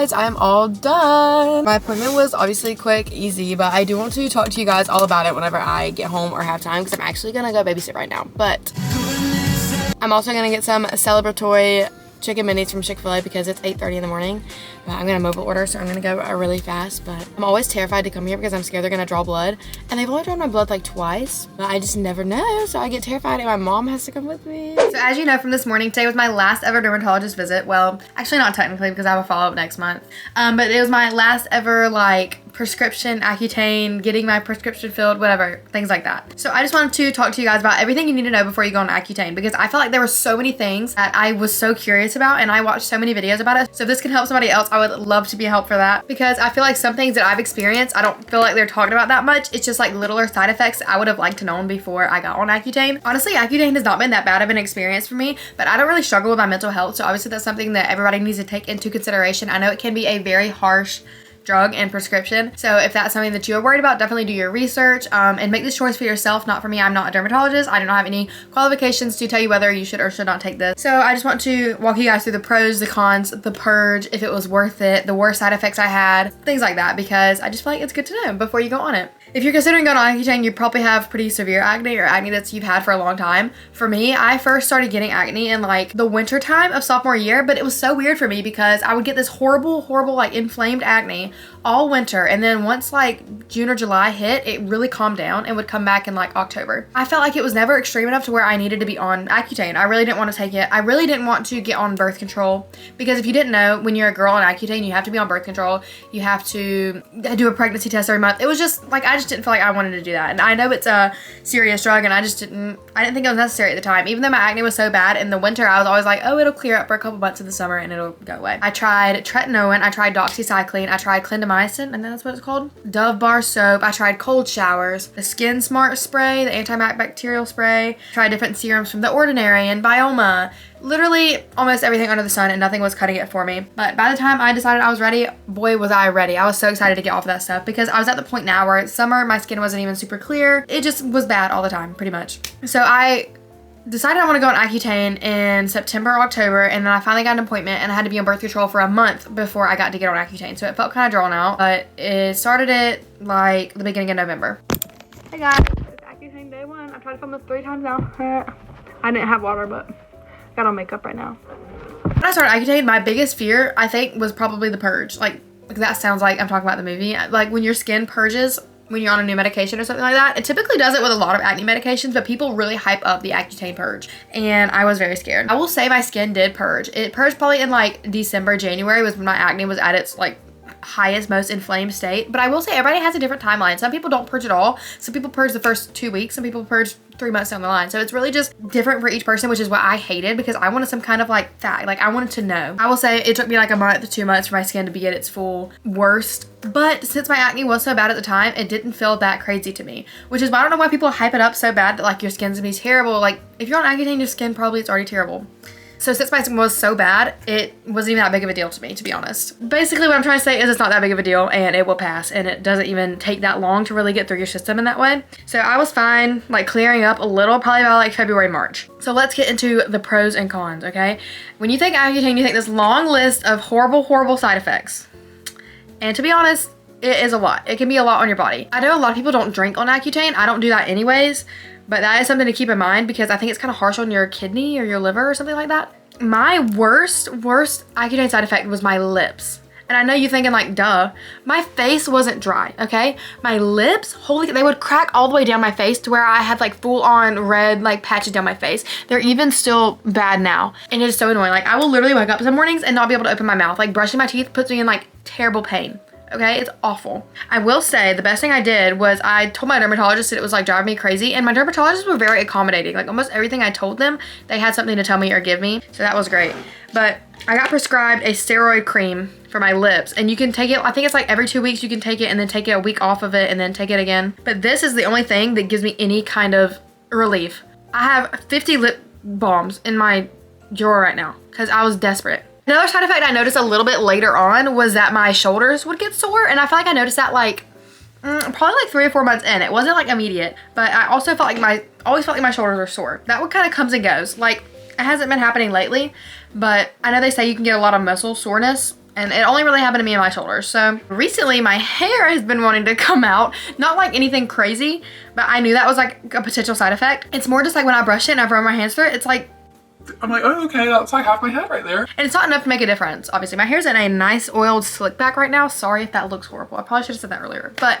guys, I am all done. My appointment was obviously quick, easy, but I do want to talk to you guys all about it whenever I get home or have time, because I'm actually gonna go babysit right now. But I'm also gonna get some celebratory chicken minis from Chick-fil-A because it's 8:30 in the morning. But I'm gonna mobile order, so I'm gonna go really fast. But I'm always terrified to come here because I'm scared they're gonna draw blood. And they've only drawn my blood like twice, but I just never know. So I get terrified and my mom has to come with me. So as you know from this morning, today was my last ever dermatologist visit. Well, actually not technically because I have a follow-up next month. But it was my last ever like prescription, Accutane, getting my prescription filled, whatever, things like that. So I just wanted to talk to you guys about everything you need to know before you go on Accutane, because I felt like there were so many things that I was so curious about and I watched so many videos about it. So if this can help somebody else, I would love to be a help for that, because I feel like some things that I've experienced, I don't feel like they're talking about that much. It's just like littler side effects I would have liked to known before I got on Accutane. Honestly, Accutane has not been that bad of an experience for me, but I don't really struggle with my mental health. So obviously that's something that everybody needs to take into consideration. I know it can be a very harsh drug and prescription. So if that's something that you're worried about, definitely do your research and make this choice for yourself. Not for me. I'm not a dermatologist. I do not have any qualifications to tell you whether you should or should not take this. So I just want to walk you guys through the pros, the cons, the purge, if it was worth it, the worst side effects I had, things like that, because I just feel like it's good to know before you go on it. If you're considering going on Accutane, you probably have pretty severe acne or acne that you've had for a long time. For me, I first started getting acne in like the winter time of sophomore year, but it was so weird for me because I would get this horrible like inflamed acne all winter, and then once like June or July hit, it really calmed down and would come back in like October. I felt like it was never extreme enough to where I needed to be on Accutane. I really didn't want to take it. I really didn't want to get on birth control, because if you didn't know, when you're a girl on Accutane, you have to be on birth control. You have to do a pregnancy test every month. It was just like, I just didn't feel like I wanted to do that. And I know it's a serious drug, and I didn't think it was necessary at the time. Even though my acne was so bad in the winter, I was always like, oh, it'll clear up for a couple months in the summer and it'll go away. I tried tretinoin, I tried doxycycline, I tried clindamycin, and then that's what it's called. Dove bar soap, I tried cold showers, the Skin Smart spray, the antibacterial spray, tried different serums from The Ordinary and Bioma. Literally almost everything under the sun, and nothing was cutting it for me. But by the time I decided I was ready, boy was I ready. I was so excited to get off of that stuff, because I was at the point now where it's summer, my skin wasn't even super clear. It just was bad all the time, pretty much. So I decided I want to go on Accutane in September, October, and then I finally got an appointment and I had to be on birth control for a month before I got to get on Accutane. So it felt kind of drawn out, but it started it like the beginning of November. Hey guys, it's Accutane day one. I've tried to film this 3 times now. I didn't have water, but got on makeup right now. When I started Accutane, my biggest fear, I think, was probably the purge. Like that sounds like I'm talking about the movie. Like when your skin purges when you're on a new medication or something like that. It typically does it with a lot of acne medications, but people really hype up the Accutane purge, and I was very scared. I will say my skin did purge. It purged probably in like December, January was when my acne was at its like highest, most inflamed state. But I will say everybody has a different timeline. Some people don't purge at all. Some people purge the first 2 weeks. Some people purge 3 months down the line. So it's really just different for each person, which is what I hated, because I wanted some kind of like fact. Like I wanted to know. I will say it took me like a month to 2 months for my skin to be at its full worst. But since my acne was so bad at the time, it didn't feel that crazy to me, which is why I don't know why people hype it up so bad that like your skin's gonna be terrible. Like if you're on Accutane, your skin probably is already terrible. So since my skin was so bad, it wasn't even that big of a deal to me, to be honest. Basically what I'm trying to say is it's not that big of a deal, and it will pass, and it doesn't even take that long to really get through your system in that way. So I was fine, like clearing up a little, probably by like February, March. So let's get into the pros and cons, okay? When you think Accutane, you think this long list of horrible, horrible side effects. And to be honest, it is a lot. It can be a lot on your body. I know a lot of people don't drink on Accutane. I don't do that anyways, but that is something to keep in mind, because I think it's kind of harsh on your kidney or your liver or something like that. My worst Accutane side effect was my lips. And I know you're thinking like, duh, my face wasn't dry, okay? My lips, holy, they would crack all the way down my face to where I had like full on red like patches down my face. They're even still bad now. And it is so annoying. Like I will literally wake up some mornings and not be able to open my mouth. Like brushing my teeth puts me in like terrible pain. Okay, it's awful. I will say the best thing I did was I told my dermatologist that it was like driving me crazy, and my dermatologists were very accommodating. Like almost everything I told them, they had something to tell me or give me, so that was great. But I got prescribed a steroid cream for my lips, and you can take it, I think it's like every 2 weeks you can take it and then take it a week off of it and then take it again. But this is the only thing that gives me any kind of relief. I have 50 lip balms in my drawer right now because I was desperate. Another side effect I noticed a little bit later on was that my shoulders would get sore, and I feel like I noticed that like probably like 3 or 4 months in. It wasn't like immediate, but I also felt like always felt like my shoulders were sore. That one kind of comes and goes. Like it hasn't been happening lately, but I know they say you can get a lot of muscle soreness And it only really happened to me and my shoulders. So recently my hair has been wanting to come out. Not like anything crazy, but I knew that was like a potential side effect. It's more just like when I brush it and I run my hands through it, it's like, I'm like, oh, okay, that's like half my head right there. And it's not enough to make a difference, obviously. My hair's in a nice oiled slick back right now. Sorry if that looks horrible. I probably should have said that earlier. But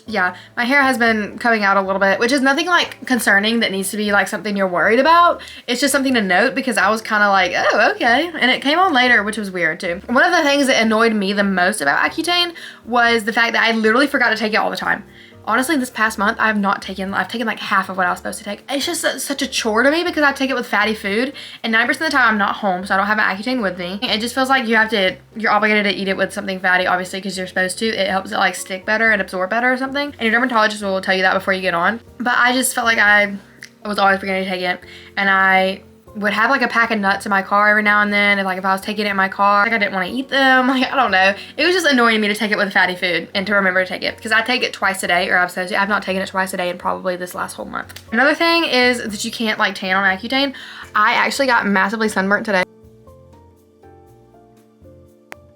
yeah, my hair has been coming out a little bit, which is nothing like concerning that needs to be like something you're worried about. It's just something to note because I was kind of like, oh, okay. And it came on later, which was weird too. One of the things that annoyed me the most about Accutane was the fact that I literally forgot to take it all the time. Honestly, this past month, I've taken like half of what I was supposed to take. It's just such a chore to me because I take it with fatty food, and 90% of the time I'm not home, so I don't have an Accutane with me. It just feels like you're obligated to eat it with something fatty, obviously, because you're supposed to. It helps it like stick better and absorb better or something, and your dermatologist will tell you that before you get on. But I just felt like I was always forgetting to take it, and I would have like a pack of nuts in my car every now and then, and like if I was taking it in my car, like I didn't want to eat them, like I don't know. It was just annoying me to take it with fatty food and to remember to take it because I take it twice a day, or I'm supposed to. I've not taken it twice a day in probably this last whole month. Another thing is that you can't like tan on Accutane. I actually got massively sunburnt today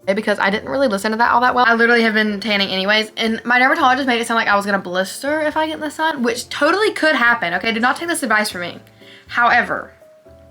because I didn't really listen to that all that well. I literally have been tanning anyways, and my dermatologist made it sound like I was gonna blister if I get in the sun, which totally could happen, okay? Do not take this advice from me. However,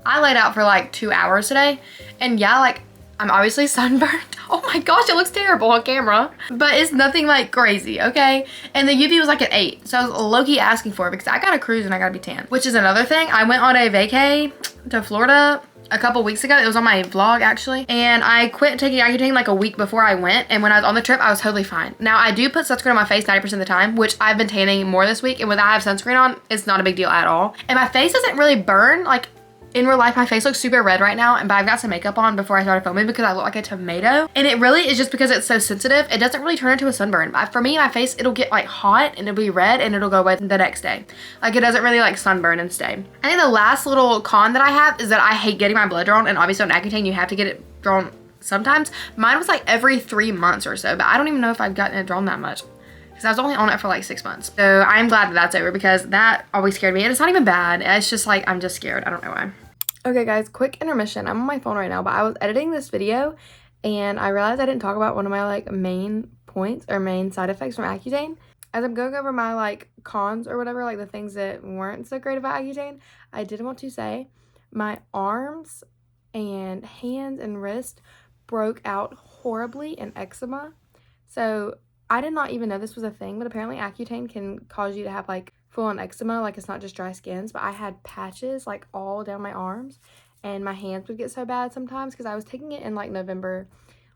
I laid out for like 2 hours today, and yeah, like I'm obviously sunburned. Oh my gosh, it looks terrible on camera, but it's nothing like crazy, okay? And the UV was like at 8, so I was low-key asking for it because I gotta cruise and I gotta be tan, which is another thing. I went on a vacay to Florida a couple weeks ago. It was on my vlog actually, and I quit taking Accutane like a week before I went, and when I was on the trip I was totally fine. Now I do put sunscreen on my face 90% of the time, which I've been tanning more this week, and when I have sunscreen on, it's not a big deal at all. And my face doesn't really burn. Like in real life, my face looks super red right now, but I've got some makeup on before I started filming because I look like a tomato. And it really is just because it's so sensitive. It doesn't really turn into a sunburn. But for me, my face, it'll get like hot and it'll be red and it'll go away the next day. Like it doesn't really like sunburn and stay. I think the last little con that I have is that I hate getting my blood drawn, and obviously on Accutane, you have to get it drawn sometimes. Mine was like every 3 months or so, but I don't even know if I've gotten it drawn that much, because I was only on it for like 6 months. So I'm glad that that's over because that always scared me. And it's not even bad. It's just like, I'm just scared. I don't know why. Okay guys, quick intermission. I'm on my phone right now, but I was editing this video and I realized I didn't talk about one of my like main points or main side effects from Accutane. As I'm going over my like cons or whatever, like the things that weren't so great about Accutane, I did want to say my arms and hands and wrist broke out horribly in eczema. So I did not even know this was a thing, but apparently Accutane can cause you to have like full-on eczema. Like it's not just dry skins, but I had patches like all down my arms, and my hands would get so bad sometimes because I was taking it in like November,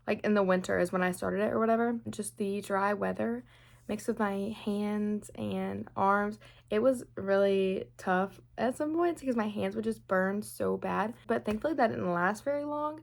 like in the winter is when I started it or whatever. Just the dry weather mixed with my hands and arms, it was really tough at some points because my hands would just burn so bad. But thankfully that didn't last very long.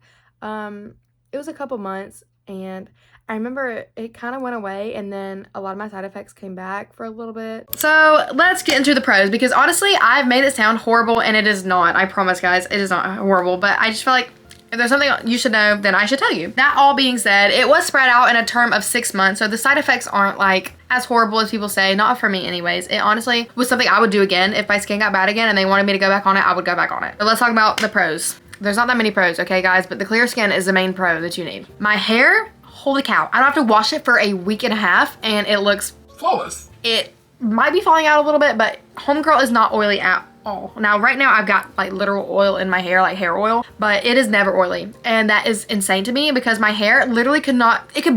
It was a couple months, and I remember it kind of went away, and then a lot of my side effects came back for a little bit. So let's get into the pros, because honestly, I've made it sound horrible, and it is not. I promise, guys, it is not horrible, but I just feel like if there's something you should know, then I should tell you. That all being said, it was spread out in a term of 6 months, so the side effects aren't like as horrible as people say. Not for me anyways. It honestly was something I would do again. If my skin got bad again and they wanted me to go back on it, I would go back on it. But let's talk about the pros. There's not that many pros, okay guys, but the clear skin is the main pro that you need. My hair, holy cow, I don't have to wash it for a week and a half and it looks flawless. It might be falling out a little bit, but homegirl is not oily at all. Now right now I've got like literal oil in my hair, like hair oil, but it is never oily, and that is insane to me because my hair literally could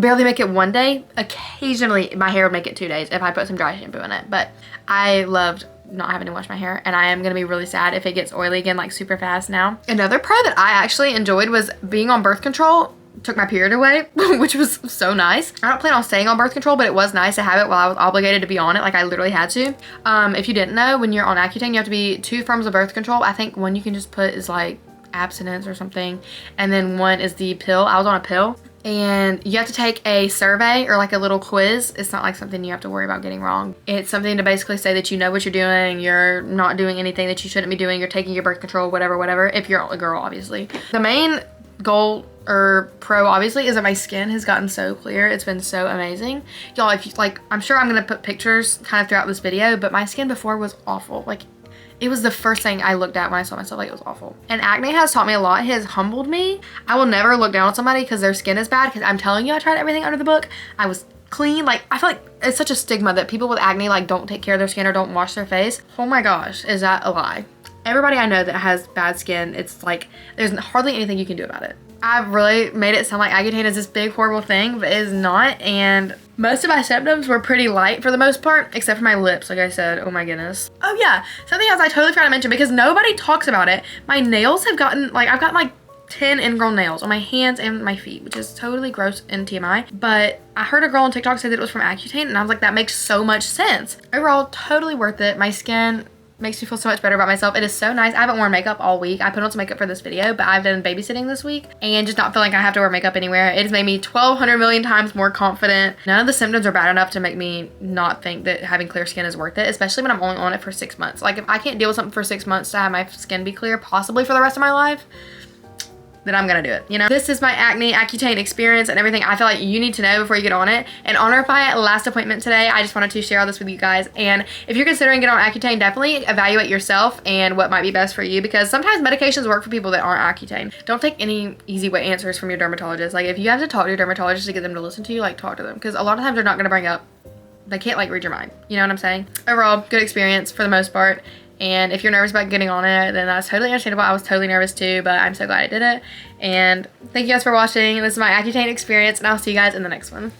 barely make it one day. Occasionally my hair would make it 2 days if I put some dry shampoo in it, but I loved not having to wash my hair, and I am gonna be really sad if it gets oily again like super fast now. Another pro that I actually enjoyed was being on birth control. Took my period away, which was so nice. I don't plan on staying on birth control, but it was nice to have it while I was obligated to be on it. Like I literally had to. If you didn't know, when you're on Accutane, you have to be 2 forms of birth control. I think one you can just put is like abstinence or something, and then one is the pill. I was on a pill, and you have to take a survey or like a little quiz. It's not like something you have to worry about getting wrong. It's something to basically say that you know what you're doing, you're not doing anything that you shouldn't be doing, you're taking your birth control, whatever, if you're a girl, obviously. The main goal or pro obviously is that my skin has gotten so clear. It's been so amazing. Y'all, if you like, I'm sure I'm gonna put pictures kind of throughout this video, but my skin before was awful. Like It was the first thing I looked at when I saw myself. Like, it was awful. And acne has taught me a lot. It has humbled me. I will never look down on somebody because their skin is bad, because I'm telling you, I tried everything under the book. I was clean. Like, I feel like it's such a stigma that people with acne like don't take care of their skin or don't wash their face. Oh my gosh, is that a lie? Everybody I know that has bad skin, it's like there's hardly anything you can do about it. I've really made it sound like Accutane is this big horrible thing, but it is not. And most of my symptoms were pretty light for the most part, except for my lips, like I said. Oh my goodness. Oh yeah, something else I totally forgot to mention because nobody talks about it. My nails have gotten, like, I've gotten like 10 ingrown nails on my hands and my feet, which is totally gross and TMI. But I heard a girl on TikTok say that it was from Accutane, and I was like, that makes so much sense. Overall, totally worth it. My skin makes me feel so much better about myself. It is so nice. I haven't worn makeup all week. I put on some makeup for this video, but I've done babysitting this week and just not feeling like I have to wear makeup anywhere. It has made me 1,200 million times more confident. None of the symptoms are bad enough to make me not think that having clear skin is worth it, especially when I'm only on it for 6 months. Like, if I can't deal with something for 6 months to have my skin be clear, possibly for the rest of my life, then I'm gonna do it, you know? This is my acne Accutane experience and everything I feel like you need to know before you get on it. In honor of my last appointment today, I just wanted to share all this with you guys. And if you're considering getting on Accutane, definitely evaluate yourself and what might be best for you, because sometimes medications work for people that aren't Accutane. Don't take any easy way answers from your dermatologist. Like, if you have to talk to your dermatologist to get them to listen to you, like, talk to them, because a lot of times they're not gonna bring up, they can't like read your mind. You know what I'm saying? Overall, good experience for the most part. And if you're nervous about getting on it, then that's totally understandable. I was totally nervous too, but I'm so glad I did it. And thank you guys for watching. This is my Accutane experience, and I'll see you guys in the next one.